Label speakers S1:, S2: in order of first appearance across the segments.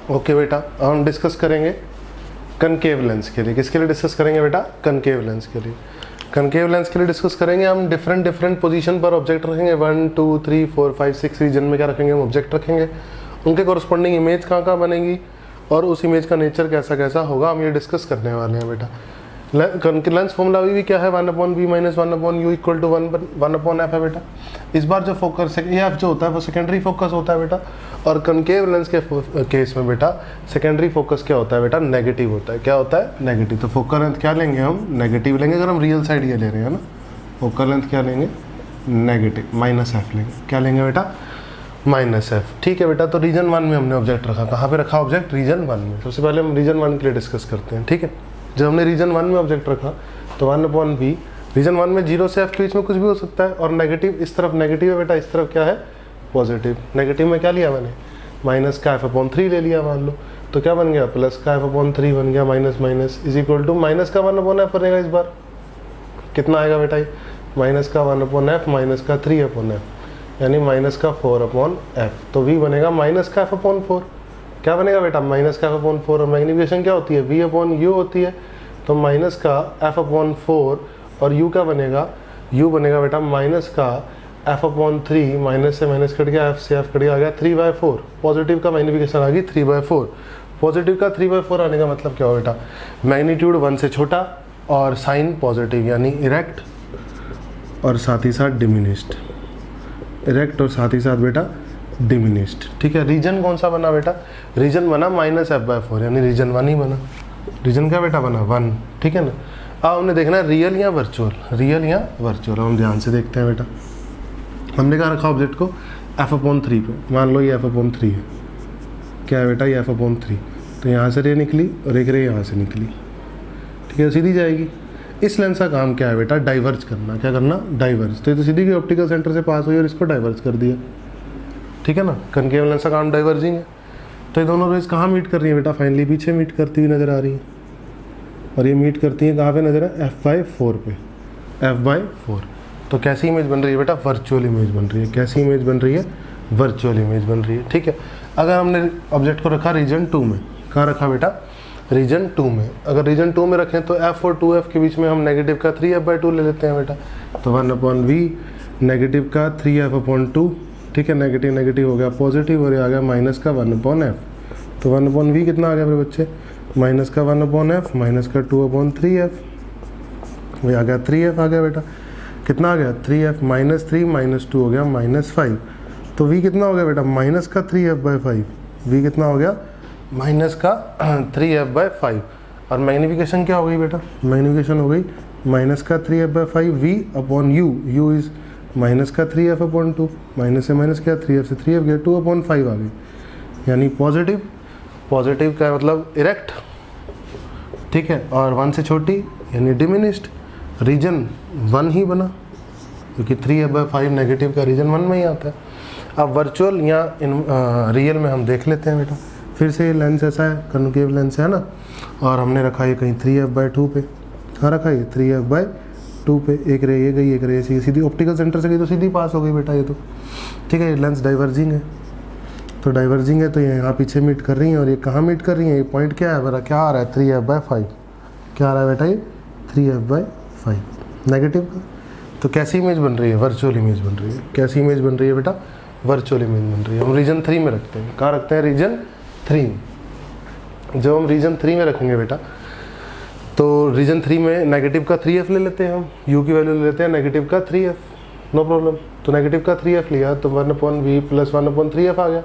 S1: Okay बेटा, अब हम डिस्कस करेंगे कनकेव लेंस के लिए। किसके लिए डिस्कस करेंगे बेटा? कनकेव लेंस के लिए। कनकेव लेंस के लिए डिस्कस करेंगे हम डिफरेंट पोजीशन पर ऑब्जेक्ट रखेंगे। 1 2 3 4 5 6 रीजन में क्या रखेंगे? हम ऑब्जेक्ट रखेंगे। उनके कॉरस्पॉन्डिंग इमेज कहाँ बनेगी और उस इमेज का नेचर कैसा होगा, हम ये डिस्कस करने वाले हैं बेटा। लेंस फॉर्मूला भी क्या है? 1/v minus 1/u equal to 1/f है बेटा। इस बार जो फोकस एफ जो होता है वो सेकेंडरी फोकस होता है बेटा, और कनकेव लेंस के केस में बेटा सेकेंडरी फोकस क्या होता है बेटा? नेगेटिव होता है। क्या होता है? नेगेटिव। तो फोकल लेंथ क्या लेंगे हम? नेगेटिव लेंगे। अगर हम रियल साइड ये ले रहे हैं ना, फोकल लेंथ क्या लेंगे? नेगेटिव, -f लेंगे। क्या लेंगे बेटा? -f। ठीक है बेटा। तो रीजन 1 में हमने ऑब्जेक्ट रखा। कहाँ पे रखा ऑब्जेक्ट? रीजन 1 में। सबसे पहले हम रीजन 1 के लिए डिस्कस करते हैं। ठीक है, जब हमने रीजन 1 में ऑब्जेक्ट रखा तो 1/v, रीजन 1 में 0 से f के बीच में कुछ भी हो सकता है, और नेगेटिव इस तरफ नेगेटिव है बेटा, इस तरफ क्या है? पॉजिटिव। नेगेटिव में क्या लिया मैंने? माइनस का f/3 ले लिया मान लो, तो क्या बन गया? प्लस का f/3 बन गया, minus is equal to minus का 1/f बनेगा। इस बार कितना आएगा बेटा? माइनस का 1/f माइनस का 3/f, यानी माइनस का 4/f। तो v बनेगा माइनस का f/4। क्या बनेगा बेटा? माइनस का f/4। और मैग्निफिकेशन क्या होती है? v/u होती है। तो माइनस का f/4 और u क्या बनेगा? u बनेगा बेटा माइनस का f/3। माइनस से माइनस कट गया, f से f कट गया, आ गया 3/4। पॉजिटिव का मैग्निफिकेशन आ गई 3/4। पॉजिटिव का 3/4 आने का मतलब क्या हो बेटा? मैग्नीट्यूड 1 से छोटा और साइन पॉजिटिव, यानी इरेक्ट और साथ ही साथ डिमिनिश्ड। इरेक्ट और साथ ही साथ बेटा डिमिनिश्ड। ठीक है। रीजन कौन सा बना बेटा? रीजन बना -f/4, यानी रीजन 1 ही बना। रीजन क्या बेटा बना? 1। ठीक है ना। अब हमने देखना है रियल या वर्चुअल, रियल या वर्चुअल। हम ध्यान से देखते हैं बेटा। हमने कहाँ रखा ऑब्जेक्ट को? f/3 पे। मान लो ये f/3 है। क्या है बेटा? ये f/3। तो यहाँ से रे निकली और एक रे यहाँ से निकली। ठीक है, सीधी जाएगी। इस लेंस का काम क्या है बेटा? डाइवर्ज करना। क्या करना? डाइवर्ज। तो ये तो सीधी गई, ऑप्टिकल सेंटर से पास हुई और इसको डाइवर्ज कर दिया। ठीक है ना। कनकेव लेंस का काम डाइवर्जिंग है। तो ये दोनों रेज कहाँ मीट कर रही है बेटा? फाइनली पीछे मीट करती हुई नज़र आ रही है। और ये मीट करती है कहाँ पे नज़र है? f/4 पे। f/4। तो कैसी इमेज बन रही है बेटा? वर्चुअल इमेज बन रही है। कैसी इमेज बन रही है? वर्चुअल इमेज बन रही है। ठीक है। अगर हमने ऑब्जेक्ट को रखा रीजन 2 में, कहाँ रखा बेटा? रीजन 2 में। अगर रीजन 2 में रखें तो f और 2f के बीच में हम नेगेटिव का 3f/2 ले लेते हैं बेटा। तो 1/v नेगेटिव का 3f/2। ठीक है, नेगेटिव नेगेटिव हो गया पॉजिटिव, और ये आ गया माइनस का 1/f। तो 1/v कितना आ गया मेरे बच्चे? माइनस का 1/f माइनस का 2/3f। ये आ गया 3f आ गया बेटा। कितना आ गया? 3f -3 -2 हो गया -5। तो v कितना हो गया बेटा? माइनस का 3f/5। v कितना हो गया? माइनस का 3f/5। और मैग्निफिकेशन क्या हो गई बेटा? मैग्निफिकेशन हो गई माइनस का 3f/5 v/u। u is minus का 3f/2। माइनस से माइनस क्या? 3f से 3f गया, 2/5 आ गई। यानी पॉजिटिव। पॉजिटिव का मतलब इरेक्ट। ठीक है। और 1 से छोटी यानी डिमिनिश्ड। रीजन 1 ही बना, क्योंकि 3f/5 नेगेटिव का रीजन 1 में ही आता है। अब वर्चुअल या रियल में हम देख लेते हैं बेटा। फिर से ये लेंस ऐसा है, कनकेव लेंस है ना, और हमने रखा ये कहीं 3f/2 पे। कहाँ रखा ये? 3f/2 पे। एक रे ये गई, एक रे सीधी ऑप्टिकल सेंटर से गई तो सीधी पास हो गई बेटा ये तो। ठीक है। ये लेंस डाइवर्जिंग है। तो डाइवर्जिंग है तो ये यहाँ पीछे मीट कर रही हैं, और ये कहाँ मीट कर रही हैं? ये पॉइंट क्या है मेरा? क्या आ रहा है? 3f/5। क्या आ रहा है बेटा? ये 3f/5 नेगेटिव का। तो कैसी इमेज बन रही है? वर्चुअल इमेज बन रही है। कैसी इमेज बन रही है बेटा? वर्चुअल इमेज बन रही है। हम रीजन 3 में रखते हैं। कहाँ रखते हैं? रीजन 3। जब हम रीजन 3 में रखेंगे बेटा, तो रीजन 3 में नेगेटिव का 3f ले लेते हैं हम। u की वैल्यू ले लेते हैं नेगेटिव का 3f, नो प्रॉब्लम। तो नेगेटिव का 3f लिया तो 1/v प्लस 1/3f आ गया,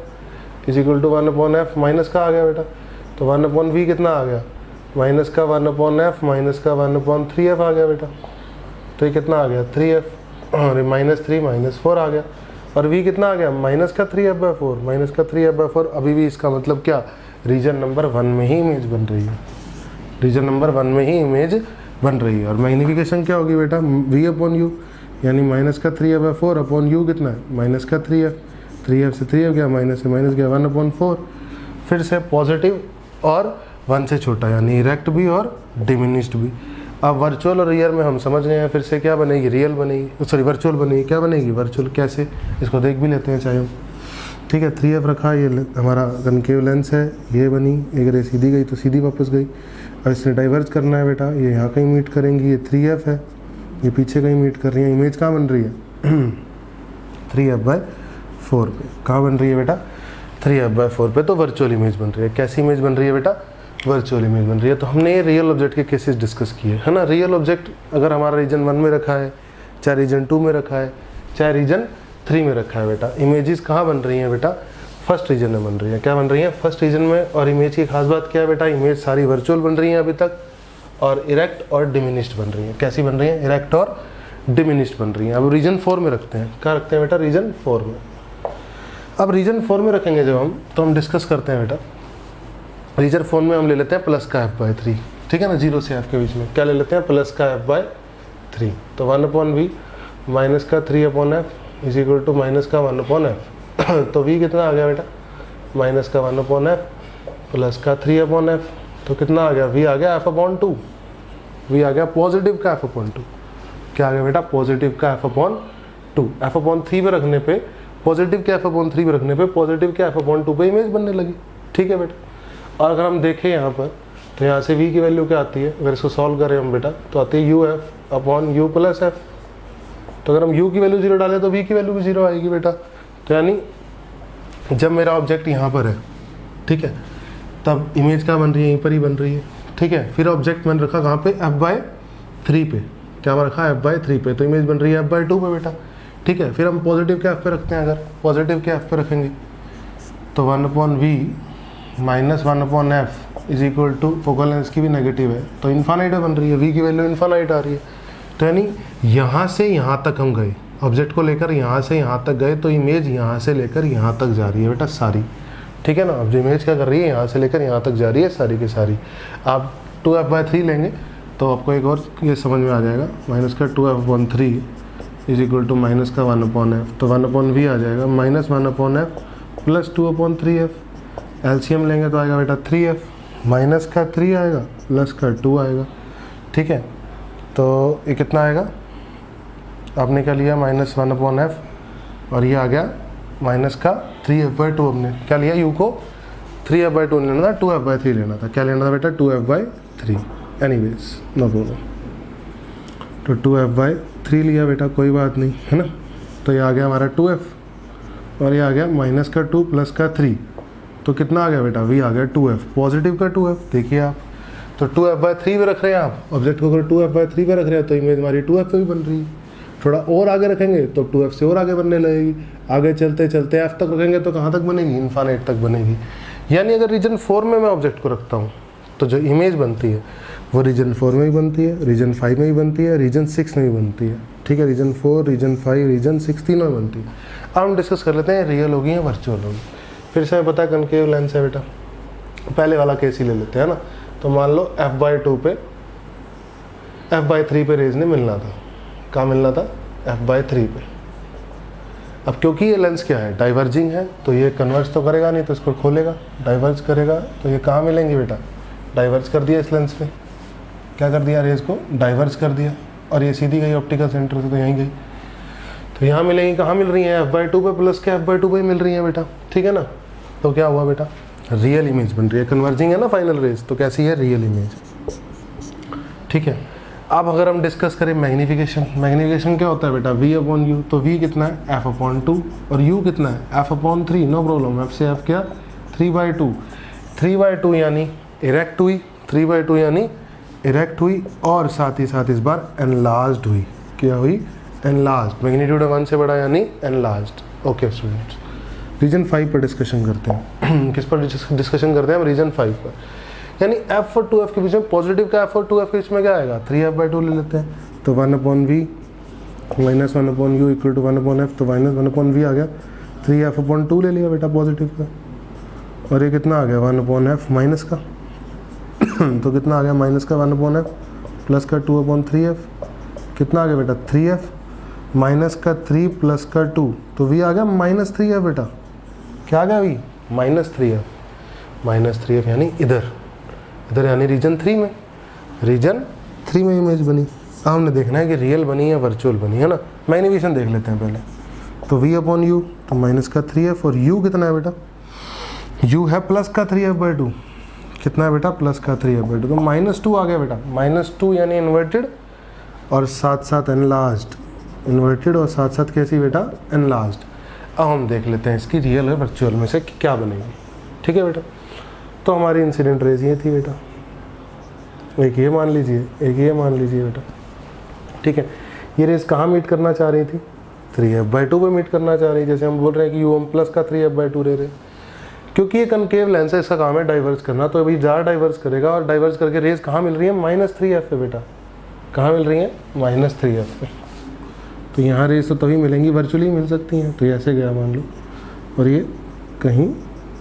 S1: is equal to 1/f minus का आ गया बेटा। तो 1/v कितना आ गया? माइनस का 1/f माइनस का 1/3f आ गया बेटा। तो ये कितना आ गया? 3f, और -3 -4 आ गया। और v कितना आ गया? माइनस का 3f/4 माइनस का 3f/4। अभी भी इसका मतलब क्या? रीजन नंबर 1 में ही इमेज बन रही है। रीजन नंबर 1 में ही इमेज बन रही है। और मैग्निफिकेशन क्या होगी बेटा? v/u, यानी माइनस का 3f/4/u कितना है? माइनस का 3f। 3f से 3f गया, माइनस से माइनस गया 1/4। फिर से पॉजिटिव और 1 से छोटा, यानी इरेक्ट भी और डिमिनिश्ड भी। अब वर्चुअल और रियल में हम समझ गए हैं। फिर से क्या बनेगी? रियल बनेगी, सॉरी वर्चुअल बनेगी। क्या बनेगी? वर्चुअल। कैसे? इसको देख भी लेते हैं चाहे हम। ठीक है 3f रखा, ये हमारा कनकेव लेंस है, ये बनी, एक रे सीधी गई तो सीधी वापस गई। अब इसने डाइवर्ज करना है बेटा, ये यहाँ कहीं मीट करेंगी, ये 3f है, ये पीछे कहीं मीट कर रही है। इमेज कहाँ बन रही है 3f/4 पे। कहाँ बन रही है बेटा 3f/4 पे, तो वर्चुअल इमेज बन रही है। कैसी इमेज बन रही है बेटा, वर्चुअल इमेज बन रही है। तो हमने ये रियल ऑब्जेक्ट के केसेस डिस्कस किए है ना। रियल ऑब्जेक्ट अगर हमारा रीजन 1 में रखा है, चाहे रीजन 2 में रखा है, चाहे रीजन 3 में रखा है बेटा, इमेजेस कहाँ बन रही हैं बेटा, फर्स्ट रीजन में बन रही है। क्या बन रही है, फर्स्ट रीजन में। और इमेज की खास बात क्या है बेटा, इमेज सारी वर्चुअल बन रही है अभी तक, और इरेक्ट और डिमिनिश्ड बन रही है। कैसी बन रही है, इरेक्ट और डिमिनिश्ड बन रही है। अब रीजन 4 में रखते हैं, क्या रखते हैं बेटा, रीजन 4 में। अब रीजन 4 में रखेंगे जब हम, तो हम डिस्कस करते हैं बेटा, रीजन 4 में हम ले लेते हैं प्लस का f/3, ठीक है ना, 0 से f के बीच में क्या ले लेते हैं, प्लस का f/3। तो 1/v माइनस का 3/f is equal to minus का 1/f। तो v कितना आ गया बेटा, माइनस का 1/f प्लस का 3/f। तो कितना आ गया, v आ गया f/2, v आ गया पॉजिटिव का f/2। क्या आ गया बेटा, पॉजिटिव का f/2। f/3 पे रखने पे, पॉजिटिव के f/3 पे रखने पे पॉजिटिव के f/2 पे इमेज बनने लगी, ठीक है बेटा। और अगर हम देखें यहाँ पर, तो यहाँ से v की वैल्यू क्या आती है, अगर इसको सॉल्व करें हम बेटा, तो आती है uf/u प्लस f। तो अगर हम u की वैल्यू 0 डालें तो v की वैल्यू भी 0 आएगी बेटा। तो यानी जब मेरा ऑब्जेक्ट यहाँ पर है, ठीक है, तब इमेज क्या बन रही है, यहीं पर ही बन रही है, ठीक है। फिर ऑब्जेक्ट मैंने रखा कहाँ पे, f/3 पे। क्या रखा, f/3 पे, तो इमेज बन रही है f/2 पे बेटा, ठीक है। फिर हम पॉजिटिव के f पे रखते हैं, अगर पॉजिटिव के f पे रखेंगे तो 1/v minus 1/f is equal to, focal length की भी नेगेटिव है तो इन्फानाइट बन रही है, v की वैल्यू इन्फानाइट आ रही है। तो यानी यहाँ से यहाँ तक हम गए, ऑब्जेक्ट को लेकर यहाँ से यहाँ तक गए, तो इमेज यहाँ से लेकर यहाँ तक जा रही है बेटा सारी, ठीक है ना। अब जो इमेज क्या कर रही है, यहाँ से लेकर यहाँ तक जा रही है सारी की सारी। आप 2f/3 लेंगे तो आपको एक और ये समझ में आ जाएगा, माइनस का 2f/3 is equal to minus का 1/f। तो 1/v आ जाएगा minus 1/f plus 2/3f। LCM लेंगे तो आएगा बेटा 3f, माइनस का 3 आएगा प्लस का 2 आएगा, ठीक है। तो ये कितना आएगा, आपने क्या लिया, माइनस 1/f, और ये आ गया माइनस का 3f/2। हमने क्या लिया, u को 3f/2 लेना था, 2f/3 लेना था। क्या लेना था बेटा, 2f/3। एनीवेज नो प्रॉब्लम, तो 2f/3 लिया बेटा, कोई बात नहीं है ना। तो ये आ गया हमारा 2f, और ये आ गया माइनस का 2 प्लस का 3। तो कितना आ गया बेटा, v आ गया 2f, पॉजिटिव का 2f। देखिए आप, तो 2f/3 पे रख रहे हैं आप ऑब्जेक्ट को, अगर 2f/3 पे रख रहे हैं तो इमेज हमारी 2f पे भी बन रही है। थोड़ा और आगे रखेंगे तो 2f से और आगे बनने लगेगी, आगे चलते चलते f तक रखेंगे तो कहाँ तक बनेगी, इन्फानाइट तक बनेगी। यानी अगर रीजन 4 में मैं ऑब्जेक्ट को रखता हूँ तो जो इमेज बनती है वो रीजन 4 में भी बनती है, रीजन 5 में भी बनती है, रीजन 6 में भी बनती है, ठीक है। रीजन 4, रीजन 5, रीजन 6 तीनों में बनती है। अब हम डिस्कस कर लेते हैं रियल होगी या वर्चुअल होगी। फिर से हमें पता है कनकेव लेंस है बेटा, पहले वाला केस ही ले लेते हैं ना। तो मान लो f/2 पे, f/3 पे रेज ने मिलना था, कहाँ मिलना था, f/3 पे। अब क्योंकि ये लेंस क्या है, डाइवर्जिंग है, तो ये कन्वर्ज तो करेगा नहीं, तो इसको खोलेगा, डाइवर्ज करेगा, तो ये कहाँ मिलेंगे बेटा, डाइवर्ज कर दिया इस लेंस पे, क्या कर दिया, रेज को डाइवर्ज कर दिया, और ये सीधी गई ऑप्टिकल सेंटर से तो यहीं गई, तो यहाँ मिलेंगी, कहाँ मिल रही है, f/2 पे, प्लस के f/2 पे मिल रही है बेटा, ठीक है ना। तो क्या हुआ बेटा, रियल इमेज बन रही है, कन्वर्जिंग है ना फाइनल रेज, तो कैसी है, रियल इमेज, ठीक है। अब अगर हम डिस्कस करें मैग्नीफिकेशन, मैग्नीफिकेशन क्या होता है बेटा, v/u, तो v कितना है, f/2, और u कितना है, f/3, नो प्रॉब्लम, f से f क्या, 3/2, 3/2 यानी इरेक्ट हुई, 3/2 यानी इरेक्ट हुई, और साथ ही साथ इस बार एनलार्ज्ड हुई, क्या हुई, एनलार्ज्ड, मैग्नीट्यूड 1 से बड़ा यानी एनलार्ज्ड। ओके स्टूडेंट्स, रीजन 5 पर डिस्कशन करते हैं। किस पर डिस्कशन करते हैं हम, रीजन 5 पर। यानी f और 2f के बीच में, पॉजिटिव का f और 2f के बीच में क्या आएगा, 3f/2 ले लेते हैं, तो 1/v minus 1/u equal to 1/f, तो माइनस 1/v आ गया, 3f/2 ले लिया बेटा पॉजिटिव का, और ये कितना आ गया, 1/f माइनस का तो कितना आ गया, माइनस का 1/f प्लस का 2/3f, कितना आ गया बेटा, 3f माइनस का 3 प्लस का 2, तो v आ गया -3f बेटा, क्या आ गया v, -3f यानी इधर, इधर यानी रीजन 3 में, रीजन 3 में इमेज बनी। अब हमने देखना है कि रियल बनी या वर्चुअल बनी, है ना। मैग्नीफिकेशन देख लेते हैं पहले, तो v अपॉन यू तो माइनस का 3f, और u कितना है बेटा, u है प्लस का 3f/2, कितना है बेटा, प्लस का 3f/2, तो -2 आ गया बेटा, -2 यानी इन्वर्टेड और साथ साथ एनलार्ज्ड, इन्वर्टेड और साथ साथ कैसी बेटा, एनलार्ज्ड। अब हम देख लेते हैं इसकी रियल और वर्चुअल में से क्या बनेगी। ठीक है बेटा, तो हमारी इंसिडेंट रेज ये थी बेटा, एक ये मान लीजिए, एक ये मान लीजिए बेटा। ठीक है, ये रेज कहाँ मीट करना चाह रही थी, 3f/2 पे मीट करना चाह रही है। जैसे हम बोल रहे हैं कि u हम प्लस का 3f/2 ले रहे हैं, क्योंकि ये कनकेव लेंस है, इसका काम है डाइवर्स करना, तो अभी ज़्यादा डाइवर्स करेगा और डाइवर्स करके रेज कहाँ मिल रही है, -3f पे बेटा, कहाँ मिल रही है, -3f पे। तो यहाँ रेज तो तभी मिलेंगी, वर्चुअली मिल सकती हैं। तो ये ऐसे गया मान लो, और ये कहीं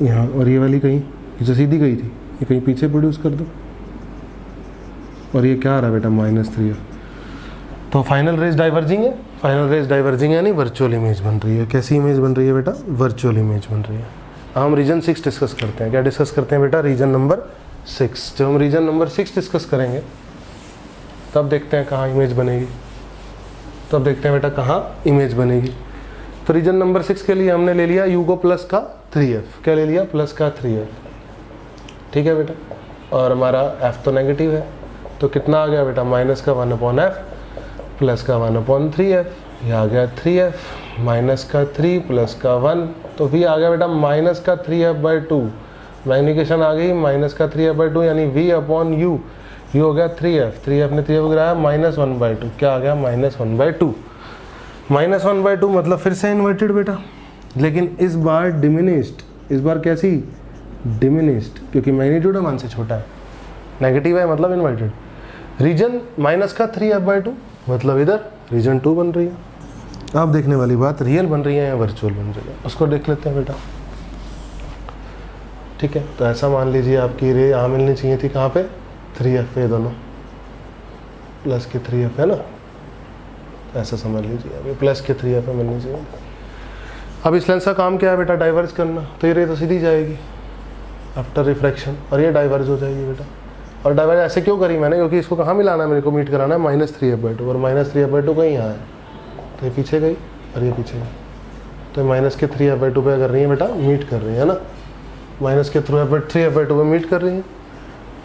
S1: यहाँ, और ये वाली कहीं, ये जो सीधी गई थी ये कहीं पीछे प्रोड्यूस कर दो, और ये क्या आ रहा है बेटा, -3f। तो फाइनल रेज डाइवर्जिंग है, फाइनल रेज डाइवर्जिंग है, यानी वर्चुअल इमेज बन रही है। कैसी इमेज बन रही है बेटा, वर्चुअल इमेज बन रही है। हम रीजन 6 डिस्कस करते हैं। क्या डिस्कस करते हैं बेटा, रीजन नंबर 6। जब हम रीजन नंबर 6 डिस्कस करेंगे तब देखते हैं कहाँ इमेज बनेगी, तब देखते हैं बेटा कहाँ इमेज बनेगी। तो रीजन नंबर 6 के लिए हमने ले लिया u को प्लस का 3f, क्या ले लिया, प्लस का 3f। ठीक है बेटा, और हमारा f तो नेगेटिव है, तो कितना आ गया बेटा, माइनस का 1/f प्लस का 1/3f, ये आ गया 3f, माइनस का 3 प्लस का 1, तो भी आ गया बेटा माइनस का 3f/2। मैग्निफिकेशन आ गई माइनस का 3f/2, यानी v अपॉन u, ये हो गया 3f ने 3f गिराया, -1/2, क्या आ गया, -1/2। -1/2 मतलब फिर से इन्वर्टेड बेटा, लेकिन इस बार डिमिनिश्ड, इस बार कैसी, डिमिनिश्ड, क्योंकि मैग्नीट्यूड 1 से छोटा है, नेगेटिव है मतलब इन्वर्टेड। रीजन माइनस का 3f/2 मतलब इधर रीजन 2 बन रही है। अब देखने वाली बात, रियल बन रही है या वर्चुअल बन रही है, उसको देख लेते हैं बेटा। ठीक है, तो ऐसा मान लीजिए आपकी रे यहाँ मिलनी चाहिए थी, कहाँ पे, 3f पे, दोनों प्लस के 3f है ना, ऐसा समझ लीजिए, अभी प्लस के 3f पे मिलनी चाहिए। अब इस लेंस का काम क्या है बेटा, डाइवर्ज करना, तो ये रे तो सीधी जाएगी आफ्टर रिफ्रैक्शन, और ये डाइवर्ज हो जाएगी बेटा। और डाइवर्ज ऐसे क्यों करी मैंने, क्योंकि इसको कहाँ मिलाना है, मेरे को मीट कराना है -3f/2, और -3f/2 कहीं यहाँ है, तो ये पीछे गई और ये पीछे गई, तो माइनस के 3f/2 पे कर रही है बेटा, मीट कर रही है ना, माइनस के 3f/2 पे मीट कर रही है।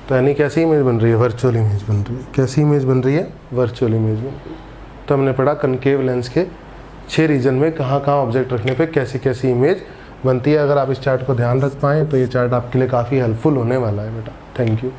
S1: तो यानी कैसी इमेज बन रही है, वर्चुअल इमेज बन रही है। कैसी इमेज बन रही है, वर्चुअल इमेज बन रही है। तो हमने पढ़ा कनकेव लेंस के 6 रीजन में कहाँ कहाँ ऑब्जेक्ट रखने पे कैसी कैसी इमेज बनती है। अगर आप इस चार्ट को ध्यान रख पाएँ तो ये चार्ट आपके लिए काफ़ी हेल्पफुल होने वाला है बेटा। Thank you.